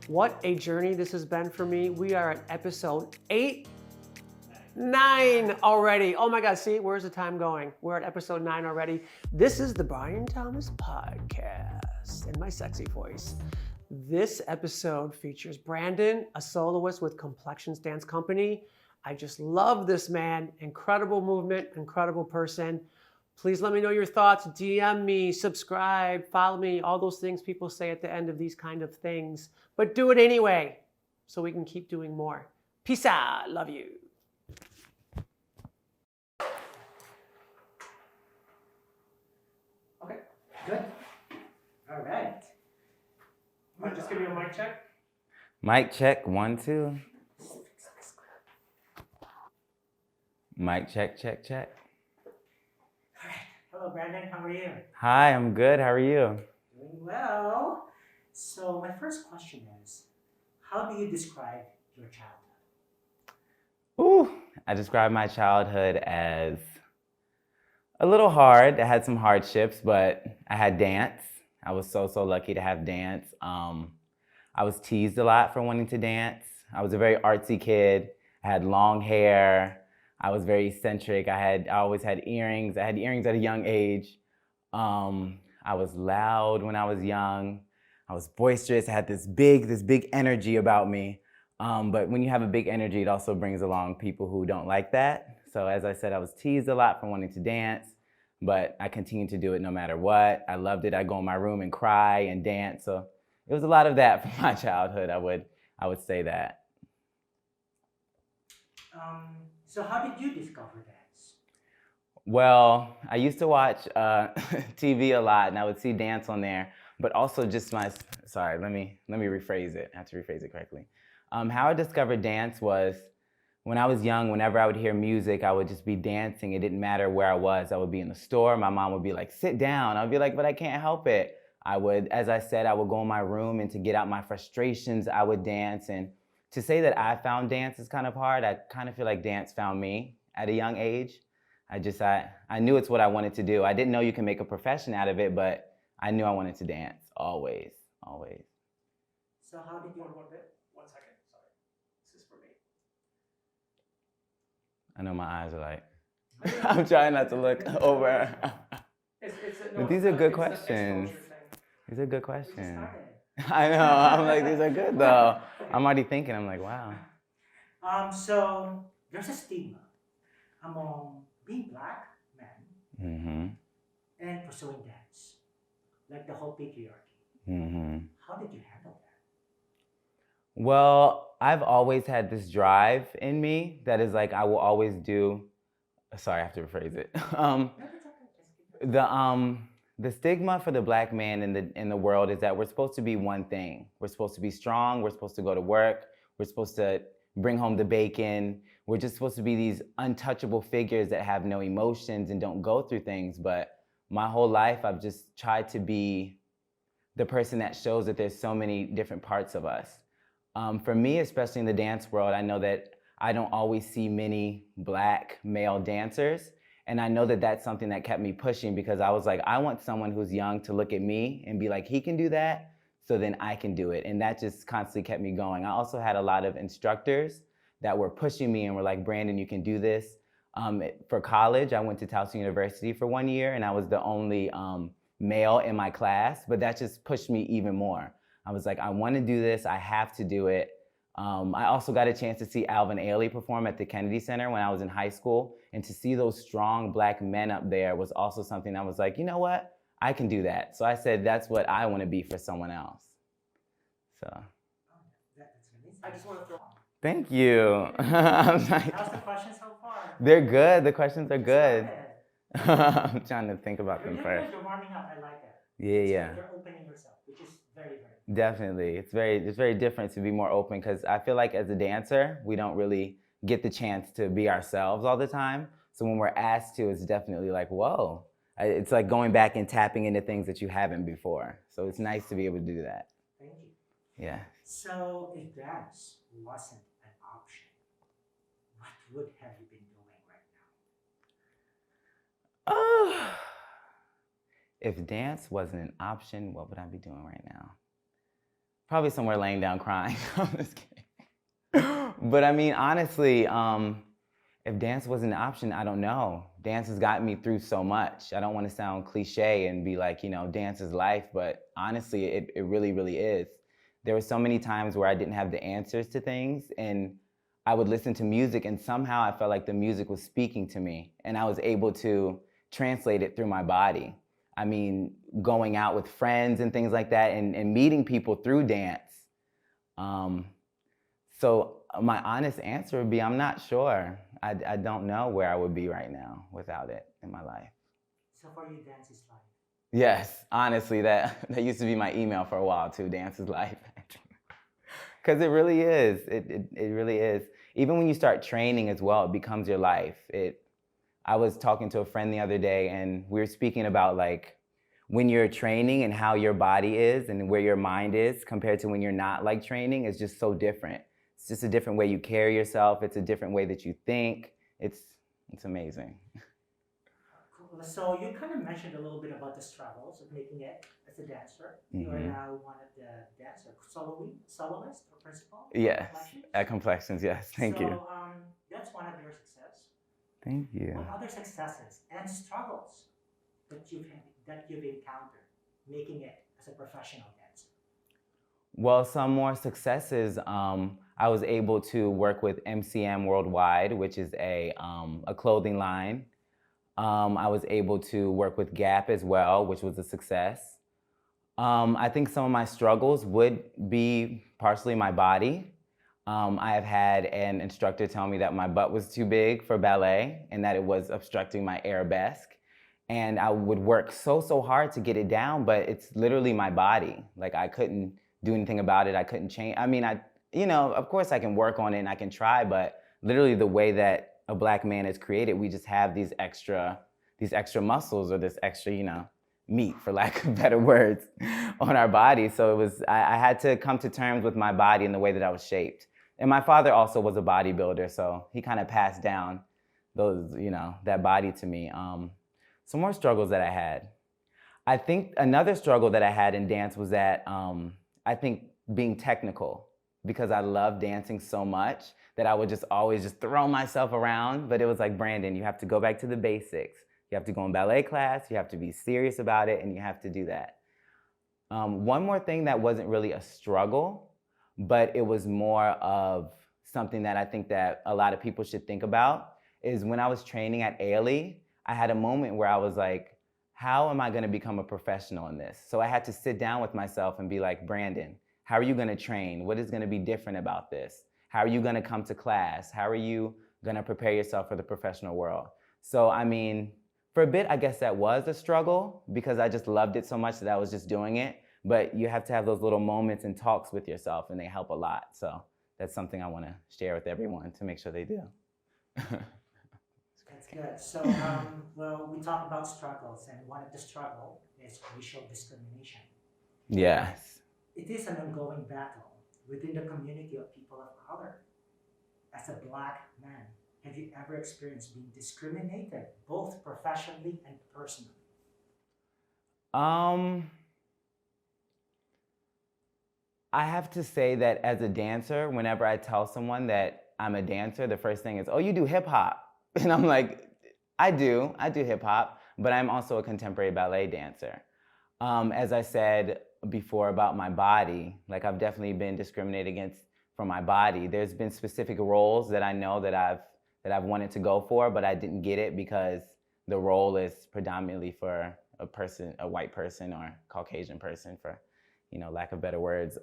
What a journey this has been for me. We are at episode 8, 9 already. Oh my God, see, where's the time going? We're at episode 9 already. This is the Brian Thomas Podcast in my sexy voice. This episode features Brandon, a soloist with Complexions Dance Company. I just love this man. Incredible movement, incredible person. Please let me know your thoughts. DM me, subscribe, follow me, all those things people say at the end of these kind of things. But do it anyway so we can keep doing more. Peace out. Love you. Okay, good. All right. Just give me a mic check. Mic check, 1, 2. Mic check, check, check. All right. Hello, Brandon. How are you? Hi, I'm good. How are you? Doing well. So my first question is, how do you describe your childhood? Ooh, I describe my childhood as a little hard. I had some hardships, but I had dance. I was so lucky to have dance. I was teased a lot for wanting to dance. I was a very artsy kid. I had long hair. I was very eccentric. I always had earrings. I had earrings at a young age. I was loud when I was young. I was boisterous. I had this big energy about me. But when you have a big energy, it also brings along people who don't like that. So as I said, I was teased a lot for wanting to dance, but I continued to do it no matter what. I loved it. I'd go in my room and cry and dance. So it was a lot of that from my childhood. I would say that. So how did you discover dance? Well, I used to watch TV a lot, and I would see dance on there. But also just sorry, let me rephrase it. I have to rephrase it correctly. How I discovered dance was when I was young, whenever I would hear music, I would just be dancing. It didn't matter where I was. I would be in the store. My mom would be like, sit down. I would be like, but I can't help it. As I said, I would go in my room, and to get out my frustrations, I would dance. And to say that I found dance is kind of hard. I kind of feel like dance found me at a young age. I knew it's what I wanted to do. I didn't know you can make a profession out of it, but I knew I wanted to dance, always. So how did you... One second, sorry. This is for me. I know my eyes are like, I'm trying not to look over. But these are good questions. These are good questions. I know, I'm like, these are good though. I'm already thinking, I'm like, wow. So there's a stigma among being black men and pursuing dance, like the whole patriarchy. How did you handle that? Well, I've always had this drive in me that is like, I will always do, sorry, I have to rephrase it. The stigma for the black man in the world is that we're supposed to be one thing. We're supposed to be strong, we're supposed to go to work, we're supposed to bring home the bacon. We're just supposed to be these untouchable figures that have no emotions and don't go through things. But my whole life, I've just tried to be the person that shows that there's so many different parts of us. For me, especially in the dance world, I know that I don't always see many black male dancers. And I know that that's something that kept me pushing, because I was like, I want someone who's young to look at me and be like, he can do that, so then I can do it. And that just constantly kept me going. I also had a lot of instructors that were pushing me and were like, Brandon, you can do this. For college, I went to Towson University for 1 year, and I was the only male in my class, but that just pushed me even more. I was like, I want to do this, I have to do it. I also got a chance to see Alvin Ailey perform at the Kennedy Center when I was in high school, and to see those strong black men up there was also something I was like, you know what? I can do that. So I said, that's what I want to be for someone else. So. I just want to throw... Thank you. How's the questions so far? They're good. The questions are good. I'm trying to think about them first. You're warming up. I like that. Yeah. You're opening yourself, which is very. Definitely. It's very different to be more open, because I feel like as a dancer, we don't really get the chance to be ourselves all the time. So when we're asked to, it's definitely like, whoa. It's like going back and tapping into things that you haven't before. So it's nice to be able to do that. Thank you. Yeah. So if dance wasn't an option, what would have you been doing right now? If dance wasn't an option, what would I be doing right now? Probably somewhere laying down crying. I'm just kidding. But I mean, honestly, if dance wasn't an option, I don't know. Dance has gotten me through so much. I don't want to sound cliche and be like, dance is life, but honestly, it really, really is. There were so many times where I didn't have the answers to things, and I would listen to music, and somehow I felt like the music was speaking to me, and I was able to translate it through my body. I mean, going out with friends and things like that, and meeting people through dance. So my honest answer would be, I'm not sure. I don't know where I would be right now without it in my life. So for you, dance is life. Yes, honestly, that used to be my email for a while too, dance is life. Because it really is, it really is. Even when you start training as well, it becomes your life. I was talking to a friend the other day, and we were speaking about like when you're training and how your body is and where your mind is compared to when you're not like training is just so different. It's just a different way you carry yourself. It's a different way that you think. It's amazing. Cool. So you kind of mentioned a little bit about the struggles of making it as a dancer. You are now one of the dancer soloist or principal. Yes, at Complexions. Yes, thank you. So that's one of your successes. Thank you. What other successes and struggles that you've encountered making it as a professional dancer? Well, some more successes. I was able to work with MCM Worldwide, which is a clothing line. I was able to work with Gap as well, which was a success. I think some of my struggles would be partially my body. I have had an instructor tell me that my butt was too big for ballet and that it was obstructing my arabesque. And I would work so hard to get it down, but it's literally my body. Like I couldn't do anything about it. I couldn't change. I mean, of course I can work on it and I can try, but literally the way that a black man is created, we just have these extra muscles or this extra, meat, for lack of better words, on our body. So I had to come to terms with my body and the way that I was shaped. And my father also was a bodybuilder, so he kind of passed down those, that body to me. Some more struggles that I had. I think another struggle that I had in dance was that I think being technical, because I love dancing so much that I would just always just throw myself around. But it was like, Brandon, you have to go back to the basics. You have to go in ballet class, you have to be serious about it, and you have to do that. One more thing that wasn't really a struggle, but it was more of something that I think that a lot of people should think about, is when I was training at ALE, I had a moment where I was like, how am I gonna become a professional in this? So I had to sit down with myself and be like, Brandon, how are you gonna train? What is gonna be different about this? How are you gonna come to class? How are you gonna prepare yourself for the professional world? So, I mean, for a bit, I guess that was a struggle because I just loved it so much that I was just doing it. But you have to have those little moments and talks with yourself, and they help a lot. So that's something I wanna share with everyone to make sure they do. That's good. So, well, we talk about struggles, and one of the struggle is racial discrimination. Yes. It is an ongoing battle within the community of people of color. As a black man, have you ever experienced being discriminated, both professionally and personally? I have to say that as a dancer, whenever I tell someone that I'm a dancer, the first thing is, oh, you do hip hop. And I'm like, I do hip hop, but I'm also a contemporary ballet dancer. As I said before about my body, like I've definitely been discriminated against for my body. There's been specific roles that I know that I've wanted to go for, but I didn't get it because the role is predominantly for a white person or Caucasian person, for lack of better words.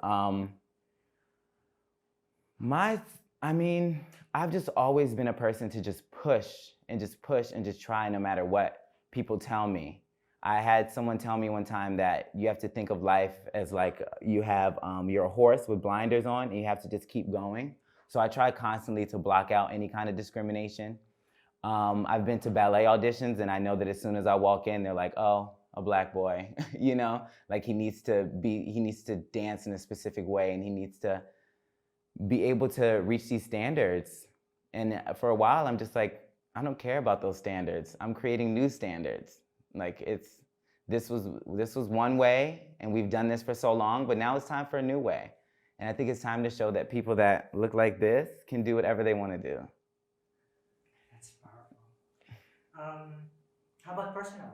I've just always been a person to just push and just try no matter what people tell me. I had someone tell me one time that you have to think of life as like you're a horse with blinders on and you have to just keep going. So I try constantly to block out any kind of discrimination. I've been to ballet auditions and I know that as soon as I walk in, they're like, oh, a black boy, like he needs to dance in a specific way and he needs to be able to reach these standards. And for a while, I'm just like, I don't care about those standards. I'm creating new standards. Like this was one way, and we've done this for so long, but now it's time for a new way. And I think it's time to show that people that look like this can do whatever they want to do. That's powerful. How about personally?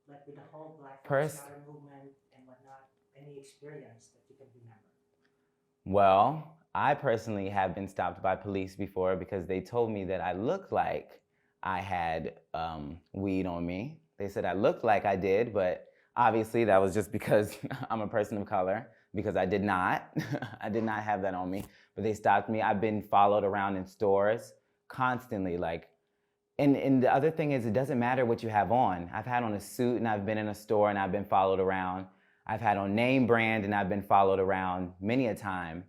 Like with the whole Black Pers- Lives Matter movement and whatnot, any experience that you can remember? Well, I personally have been stopped by police before because they told me that I looked like I had weed on me. They said I looked like I did, but obviously that was just because I'm a person of color, because I did not. I did not have that on me, but they stopped me. I've been followed around in stores constantly, like, and the other thing is, it doesn't matter what you have on. I've had on a suit and I've been in a store and I've been followed around. I've had on name brand and I've been followed around many a time.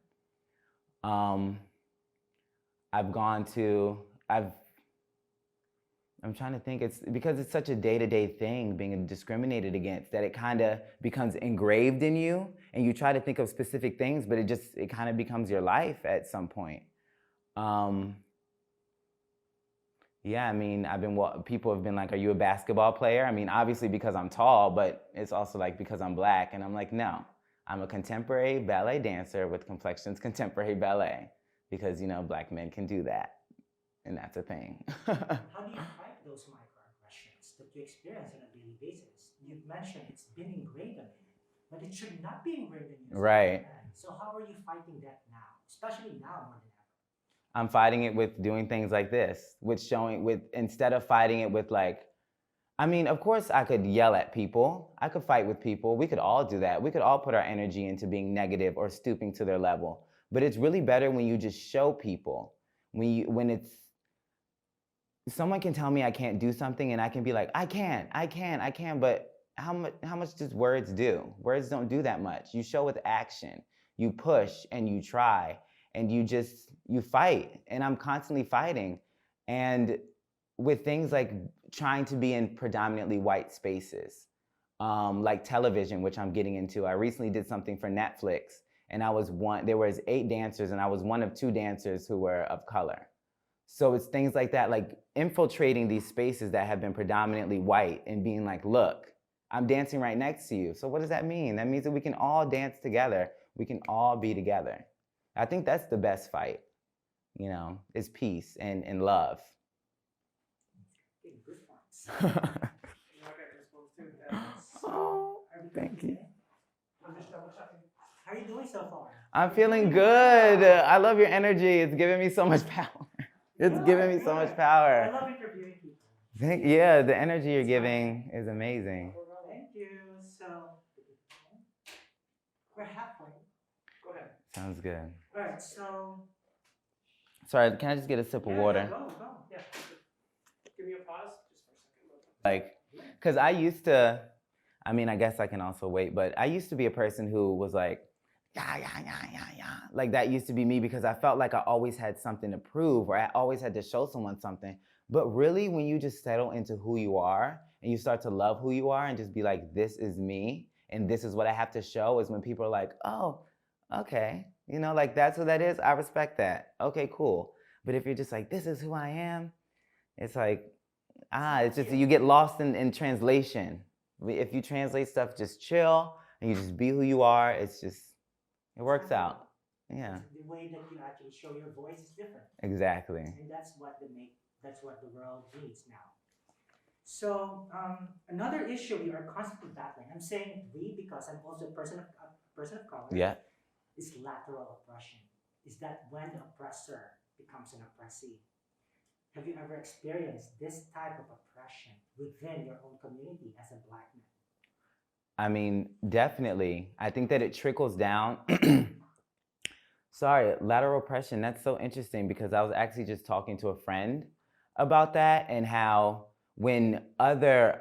I'm trying to think, it's because it's such a day-to-day thing being discriminated against that it kind of becomes engraved in you, and you try to think of specific things, but it kind of becomes your life at some point. Yeah, I mean, people have been like, are you a basketball player? I mean, obviously because I'm tall, but it's also like because I'm Black, and I'm like, no, I'm a contemporary ballet dancer with Complexions Contemporary Ballet, because, Black men can do that, and that's a thing. How do you fight those microaggressions that you experience on a daily basis? You've mentioned it's been ingrained in you, but it should not be ingrained in you. Right. So how are you fighting that now, especially now more than ever? I'm fighting it with doing things like this, instead of fighting it with of course I could yell at people. I could fight with people. We could all do that. We could all put our energy into being negative or stooping to their level. But it's really better when you just show people. Someone can tell me I can't do something and I can be like, I can, but how much does words do? Words don't do that much. You show with action. You push and you try and you fight. And I'm constantly fighting. And with things like trying to be in predominantly white spaces, like television, which I'm getting into. I recently did something for Netflix, and there was 8 dancers, and I was one of 2 dancers who were of color. So it's things like that, like infiltrating these spaces that have been predominantly white and being like, look, I'm dancing right next to you. So what does that mean? That means that we can all dance together. We can all be together. I think that's the best fight, is peace and love. Good points. Oh, thank you. How are you doing so far? I'm feeling good. I love your energy. It's giving me so much power. It's giving me so much power. I love interviewing people. Yeah, the energy you're giving is amazing. Thank you. So, we're halfway. Go ahead. Sounds good. All right, so. Sorry, can I just get a sip of water? Go. Yeah. Give me a pause just for a second. Because I guess I can also wait, but I used to be a person who was like, yeah. Like that used to be me because I felt like I always had something to prove or I always had to show someone something. But really, when you just settle into who you are and you start to love who you are and just be like, this is me and this is what I have to show, is when people are like, oh, okay. That's what that is. I respect that. Okay, cool. But if you're just like, this is who I am, it's like, it's just, you get lost in translation. If you translate stuff, just chill and you just be who you are. It works out. Yeah. The way that you actually show your voice is different. Exactly. And that's what the world needs now. So another issue we are constantly battling. I'm saying we because I'm also a person of color. Yeah. Is lateral oppression. Is that when the oppressor becomes an oppressee? Have you ever experienced this type of oppression within your own community as a Black man? I mean, definitely. I think that it trickles down. Sorry, lateral oppression, that's so interesting because I was actually just talking to a friend about that and how when other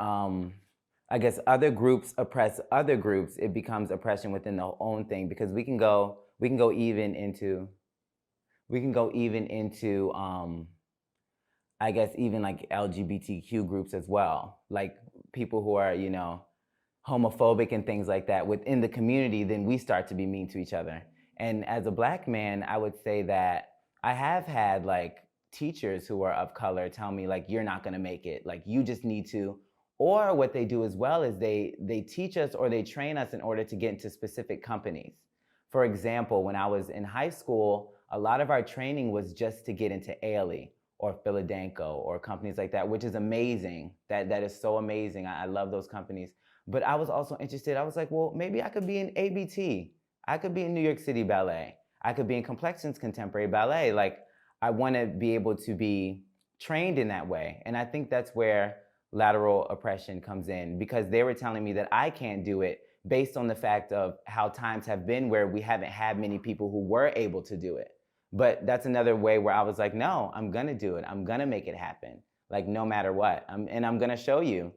groups oppress other groups, it becomes oppression within the own thing, because we can go even into I guess even like LGBTQ groups as well, like people who are, homophobic and things like that within the community, then we start to be mean to each other. And as a Black man, I would say that I have had like teachers who are of color tell me like, you're not gonna make it. Like you just need to Or what they do as well is they teach us or they train us in order to get into specific companies. For example, when I was in high school, a lot of our training was just to get into Ailey or Philadanco or companies like that, which is amazing. That is so amazing. I love those companies. But I was also interested. I was like, well, maybe I could be in ABT. I could be in New York City Ballet. I could be in Complexions Contemporary Ballet. Like, I want to be able to be trained in that way. And I think that's where lateral oppression comes in, because they were telling me that I can't do it based on the fact of how times have been where we haven't had many people who were able to do it. But that's another way where I was like, no, I'm gonna do it. I'm gonna make it happen. Like, no matter what. And I'm gonna show you.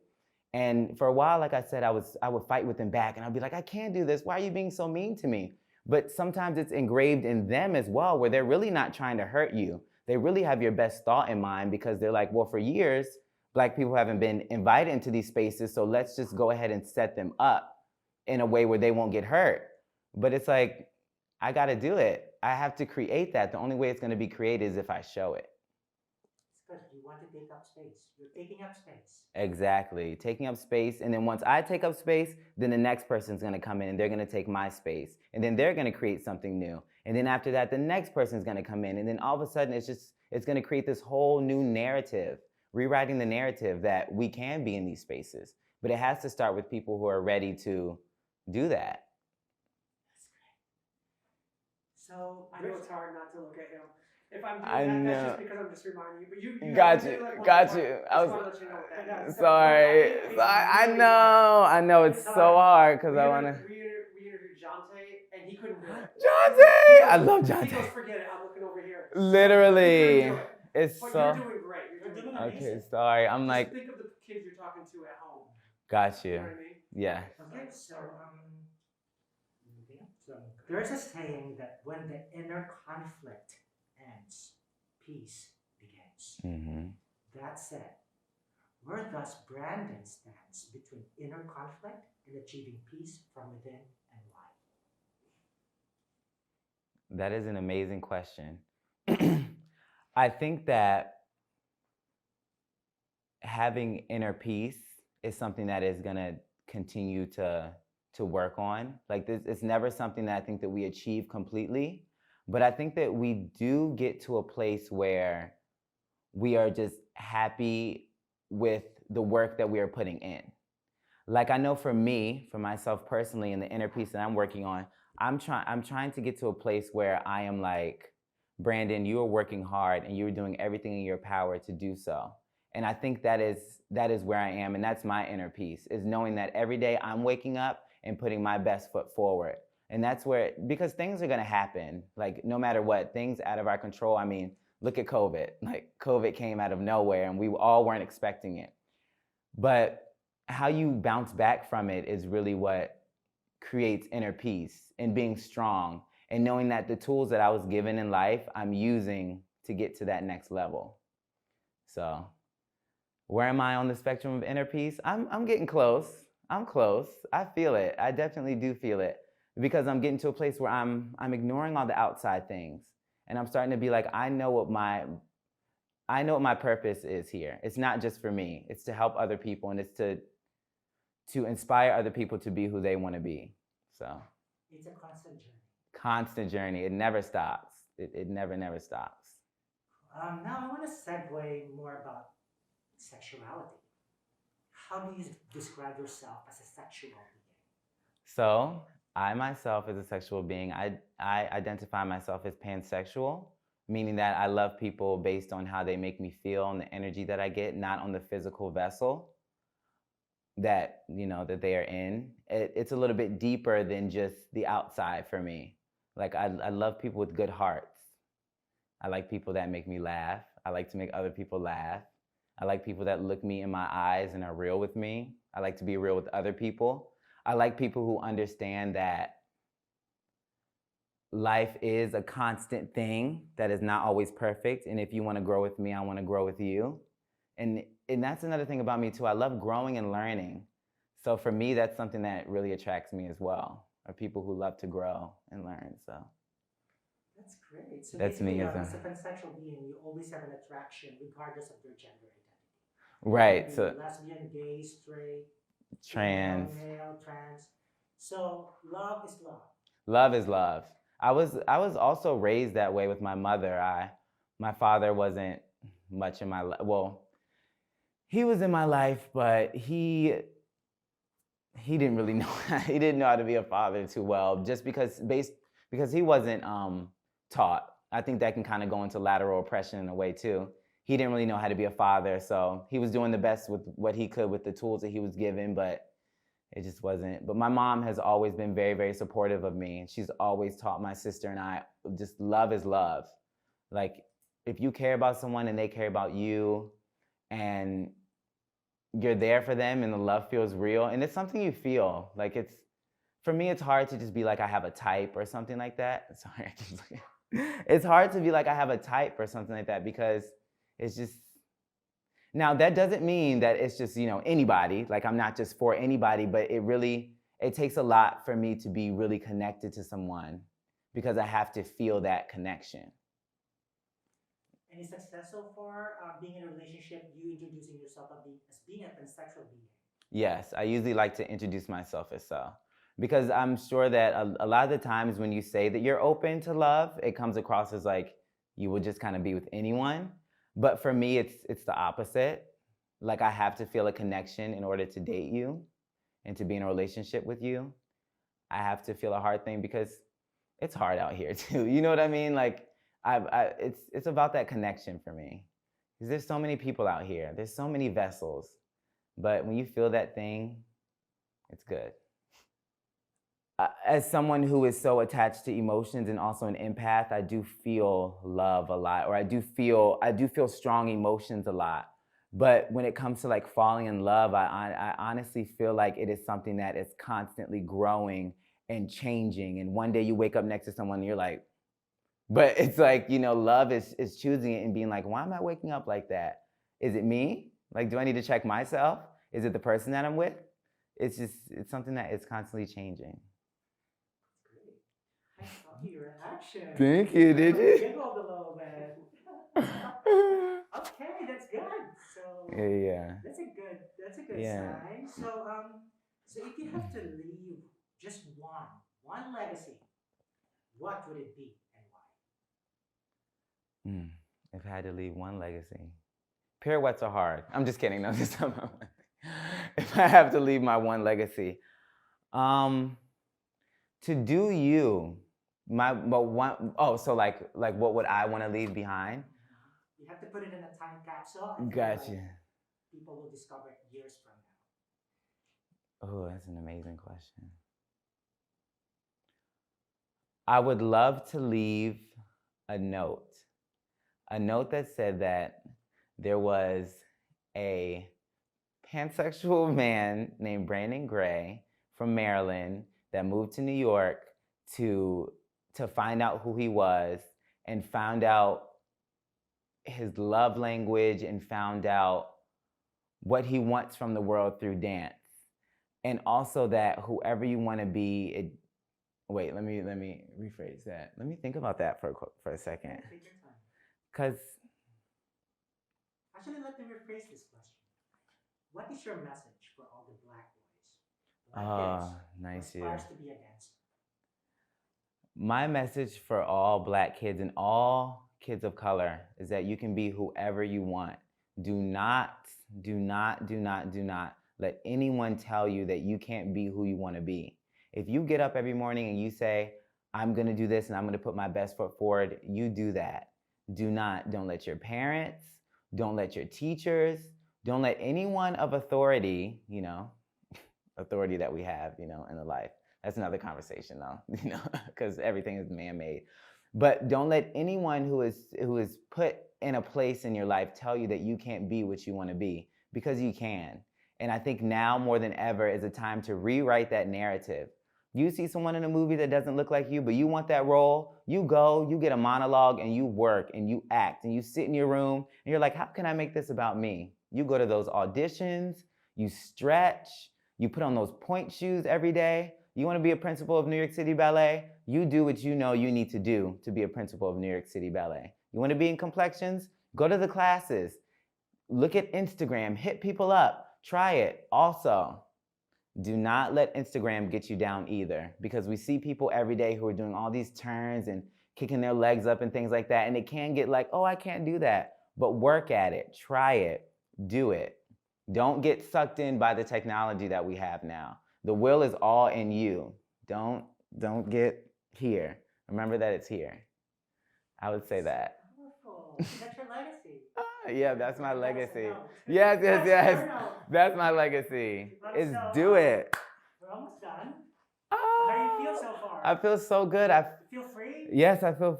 And for a while, like I said, I would fight with them back, and I'd be like, I can't do this. Why are you being so mean to me? But sometimes it's engraved in them as well, where they're really not trying to hurt you. They really have your best thought in mind, because they're like, well, for years, Black people haven't been invited into these spaces, so let's just go ahead and set them up in a way where they won't get hurt. But it's like, I gotta do it. I have to create that. The only way it's gonna be created is if I show it. It's because you want to take up space. You're taking up space. Exactly, taking up space, and then once I take up space, then the next person's gonna come in and they're gonna take my space, and then they're gonna create something new, and then after that, the next person's gonna come in, and then all of a sudden, it's gonna create this whole new narrative, rewriting the narrative that we can be in these spaces, but it has to start with people who are ready to do that. That's great. So I know it's hard not to look at him. If I'm doing I that, know. that's just because I'm just reminding you. But you Got have to you, do that once got in a you. while. I Just was- want to let you know what that is. Sorry, It's I really hard. know, it's so hard because I wanna. We interviewed Jonte, and he couldn't do it. Jonte! I love He goes, Jonte. forget it. I'm looking over here. Literally, He couldn't do it. it's But so. you're doing great. You're doing Okay, amazing. Okay, sorry. I'm Just like, think of the kids you're talking to at home. got You you. know what I mean? Yeah. Okay, so there's a saying that when the inner conflict ends, peace begins. Mm-hmm. That said, where does Brandon stands between inner conflict and achieving peace from within, and why? That is an amazing question. I think that having inner peace is something that is gonna continue to work on. Like this, it's never something that I think that we achieve completely, but I think that we do get to a place where we are just happy with the work that we are putting in. Like, I know for me, for myself personally, and the inner peace that I'm working on, I'm trying to get to a place where I am like, Brandon, you are working hard and you're doing everything in your power to do so. And I think that is where I am, and that's my inner peace, is knowing that every day I'm waking up and putting my best foot forward. And that's where, because things are gonna happen, like no matter what, things out of our control. I mean, look at COVID. Like, COVID came out of nowhere and we all weren't expecting it. But how you bounce back from it is really what creates inner peace, and being strong and knowing that the tools that I was given in life, I'm using to get to that next level. So where am I on the spectrum of inner peace? I'm getting close. I'm close. I feel it. I definitely do feel it, because I'm getting to a place where I'm ignoring all the outside things, and I'm starting to be like, I know what my purpose is here. It's not just for me. It's to help other people, and it's to inspire other people to be who they want to be. So It's a constant journey. constant journey. It never stops. It never stops. Now I want to segue more about sexuality. How do you describe yourself as a sexual being? So I myself, as a sexual being, I identify myself as pansexual, meaning that I love people based on how they make me feel and the energy that I get, not on the physical vessel that, that they are in. It's a little bit deeper than just the outside for me. Like, I love people with good hearts. I like people that make me laugh. I like to make other people laugh. I like people that look me in my eyes and are real with me. I like to be real with other people. I like people who understand that life is a constant thing that is not always perfect. And if you want to grow with me, I want to grow with you. And that's another thing about me too. I love growing and learning. So for me, that's something that really attracts me as well, are people who love to grow and learn. So That's great. So that's me basically, as as a pansexual being, you always have an attraction regardless of their gender identity. Right. Maybe So lesbian, gay, straight, female, trans. male, trans. So love is love. Love is love. I was also raised that way with my mother. My father wasn't much in my life. Well, he was in my life, but he didn't really know he didn't know how to be a father too well, just because he wasn't taught. I think that can kind of go into lateral oppression in a way too. He didn't really know how to be a father, so he was doing the best with what he could with the tools that he was given, but it just wasn't. But my mom has always been very, very supportive of me. She's always taught my sister and I just love is love. Like, if you care about someone and they care about you, and you're there for them and the love feels real, and it's something you feel. Like, for me, it's hard to just be like, I have a type or something like that. Sorry, it's hard to be like, I have a type or something like that, because it's just, now that doesn't mean that it's just, anybody. Like, I'm not just for anybody, but it takes a lot for me to be really connected to someone, because I have to feel that connection. Any success so far being in a relationship, you introducing yourself as being a pansexual being? Yes, I usually like to introduce myself as so, because I'm sure that a lot of the times when you say that you're open to love, it comes across as like you will just kind of be with anyone. But for me, it's the opposite. Like, I have to feel a connection in order to date you and to be in a relationship with you. I have to feel a hard thing, because it's hard out here too. You know what I mean? Like, it's about that connection for me, because there's so many people out here. There's so many vessels, but when you feel that thing, it's good. As someone who is so attached to emotions and also an empath, I do feel love a lot, or I do feel strong emotions a lot. But when it comes to like falling in love, I honestly feel like it is something that is constantly growing and changing. And one day you wake up next to someone and you're like, but it's like, love is choosing it and being like, why am I waking up like that? Is it me? Like, do I need to check myself? Is it the person that I'm with? It's something that is constantly changing. I saw your reaction. Thank you. Did you? Giggled a little bit. Okay, that's good. So Yeah. that's a good Yeah. sign. So if you have to leave just one legacy, what would it be and why? If I had to leave one legacy, pirouettes are hard. I'm just kidding. No, just if I have to leave my one legacy, to do you, so like what would I want to leave behind? You have to put it in a time capsule. And Gotcha. like people will discover it years from now. Oh, that's an amazing question. I would love to leave a note that said that there was a pansexual man named Brandon Gray from Maryland that moved to New York to find out who he was, and found out his love language, and found out what he wants from the world through dance. And also that whoever you want to be, wait, let me rephrase that. Let me think about that for a second. Take your time. Because Actually, let me rephrase this question. What is your message for all the black boys, black kids, nice who you. aspires to be a dancer? My message for all black kids and all kids of color is that you can be whoever you want. Do not let anyone tell you that you can't be who you want to be. If you get up every morning and you say, I'm going to do this and I'm going to put my best foot forward, you do that. Don't let your parents, don't let your teachers, don't let anyone of authority, authority that we have, in the life. That's another conversation though, because everything is man-made. But don't let anyone who is put in a place in your life tell you that you can't be what you want to be, because you can. And I think now more than ever is a time to rewrite that narrative. You see someone in a movie that doesn't look like you, but you want that role, you go, you get a monologue, and you work, and you act, and you sit in your room, and you're like, how can I make this about me? You go to those auditions, you stretch, you put on those point shoes every day. You want to be a principal of New York City Ballet? You do what you know you need to do to be a principal of New York City Ballet. You want to be in complexions? Go to the classes. look at Instagram, hit people up, try it. Also, do not let Instagram get you down either, because we see people every day who are doing all these turns and kicking their legs up and things like that, and it can get like, oh, I can't do that. But work at it, try it, do it. Don't get sucked in by the technology that we have now. The will is all in you. Don't get here. Remember that it's here. I would say that. Powerful. That's your legacy. Yeah, that's my That's legacy. no. Yes, That's eternal. That's my legacy. Is So, do it. We're almost done. Oh, How do you feel so far? I feel so good. You feel free? Yes, I feel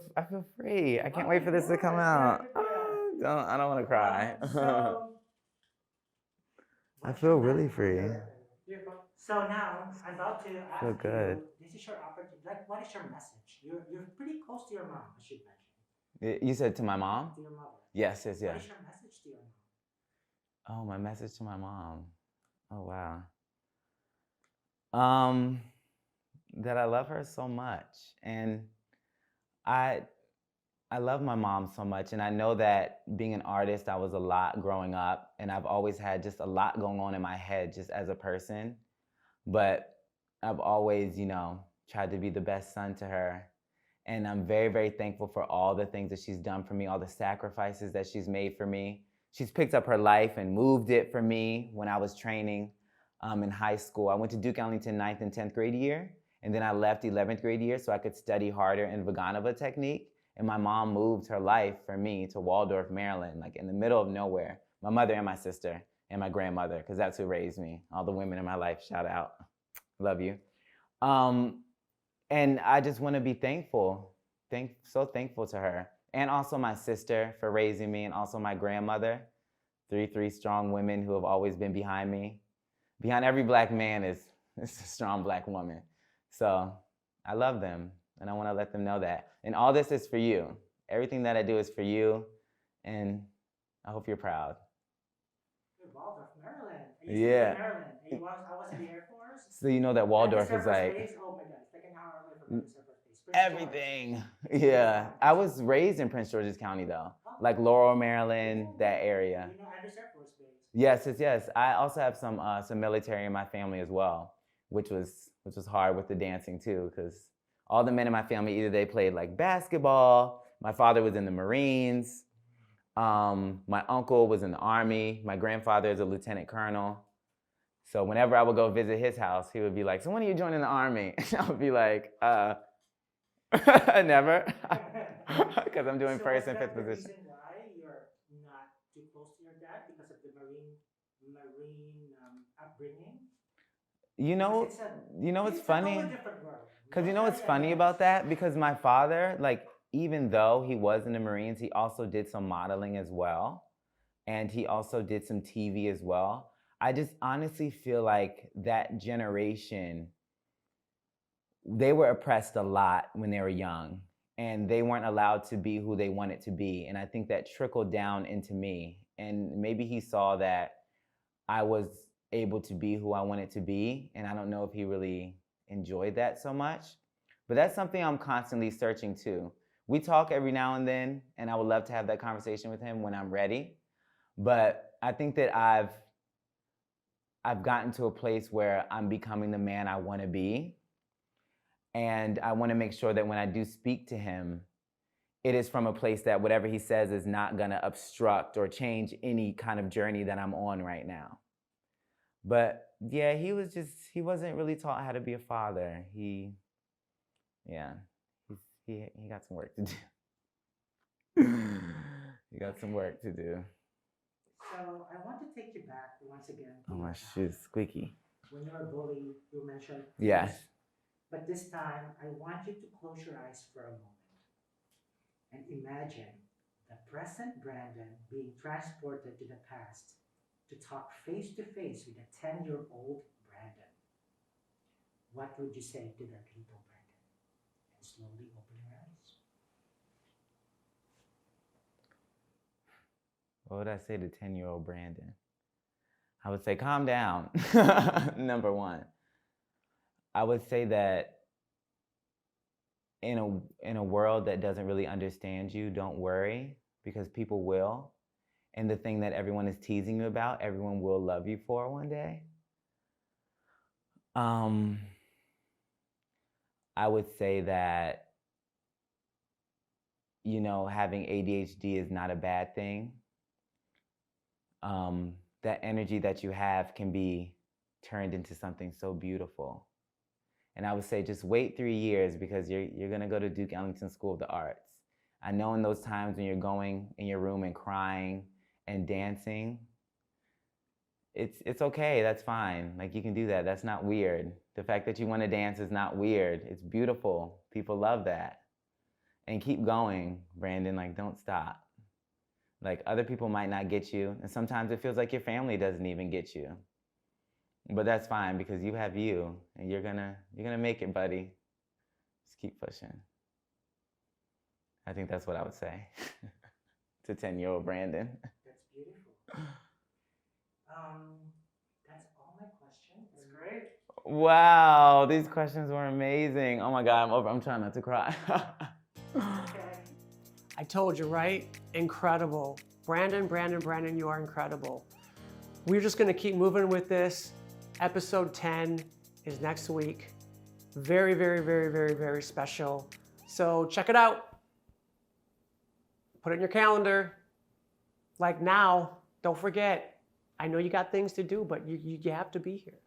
free. I can't wait for this to come out. Yeah. I don't want to cry. So, I feel really free. So now I'm about to ask Feel good. you. This is your opportunity. Like, what is your message? You're pretty close to your mom, I should mention. You said to my mom? To your mother. Yes. What is your message to your mom? Oh, my message to my mom. Oh, wow. That I love her so much. And I love my mom so much. And I know that being an artist, I was a lot growing up. And I've always had just a lot going on in my head just as a person. But I've always, tried to be the best son to her. And I'm very, very thankful for all the things that she's done for me, all the sacrifices that she's made for me. She's picked up her life and moved it for me when I was training in high school. I went to Duke Ellington 9th and 10th grade year, and then I left 11th grade year so I could study harder in Vaganova technique. And my mom moved her life for me to Waldorf, Maryland, like in the middle of nowhere. My mother and my sister and my grandmother, because that's who raised me. All the women in my life, shout out. Love you. And I just want to be thankful, so thankful to her. And also my sister for raising me, and also my grandmother. Three strong women who have always been behind me. Behind every black man is a strong black woman. So I love them, and I want to let them know that. And all this is for you. Everything that I do is for you, and I hope you're proud. Waldorf, Maryland. Yeah. Maryland. I was in the Air Force. So you know that Waldorf is like Space? Oh my God, it's like an hour away from the Surfer Space. everything. Yeah. I was raised in Prince George's County though, like Laurel, Maryland, that area. You know, Andrews Air Force Base. Yes. I also have some military in my family as well, which was hard with the dancing too, because all the men in my family, either they played like basketball. My father was in the Marines. My uncle was in the Army. My grandfather is a lieutenant colonel. So whenever I would go visit his house, he would be like, so when are you joining the Army? And I would be like, never. Because I'm doing first and fifth position. Is that the reason why you're not too close to your dad? Because of the Marine upbringing? It's funny. It's a different world. Because what's funny about that? Because my father, like, even though he was in the Marines, he also did some modeling as well. And he also did some TV as well. I just honestly feel like that generation, they were oppressed a lot when they were young. And they weren't allowed to be who they wanted to be. And I think that trickled down into me. And maybe he saw that I was able to be who I wanted to be. And I don't know if he really enjoyed that so much. But that's something I'm constantly searching too. We talk every now and then, and I would love to have that conversation with him when I'm ready. But I think that I've gotten to a place where I'm becoming the man I want to be. And I want to make sure that when I do speak to him, it is from a place that whatever he says is not going to obstruct or change any kind of journey that I'm on right now. But yeah, he wasn't really taught how to be a father. He got some work to do. He got some work to do. So I want to take you back once again. Oh, my shoe's squeaky. When you were bullied, you mentioned. Yes. But this time, I want you to close your eyes for a moment and imagine the present Brandon being transported to the past to talk face to face with a 10-year-old Brandon. What would you say to that little Brandon? And slowly open your eyes. What would I say to 10-year-old Brandon? I would say, calm down, number one. I would say that in a world that doesn't really understand you, don't worry, because people will. and the thing that everyone is teasing you about, everyone will love you for one day. I would say that, having ADHD is not a bad thing. That energy that you have can be turned into something so beautiful. And I would say just wait 3 years, because you're going to go to Duke Ellington School of the Arts. I know in those times when you're going in your room and crying and dancing, it's okay, that's fine. Like, you can do that. That's not weird. The fact that you want to dance is not weird. It's beautiful. People love that. And keep going, Brandon. Like, don't stop. Like, other people might not get you, and sometimes it feels like your family doesn't even get you. But that's fine, because you have you, and you're gonna make it, buddy. Just keep pushing. I think that's what I would say to 10-year-old Brandon. That's beautiful. That's all my questions. That's great. Wow, these questions were amazing. Oh my God, I'm trying not to cry. Okay. I told you, right? Incredible. Brandon, you are incredible. We're just gonna keep moving with this. Episode 10 is next week. Very, very, very, very, very special. So check it out. Put it in your calendar. Like now, don't forget. I know you got things to do, but you have to be here.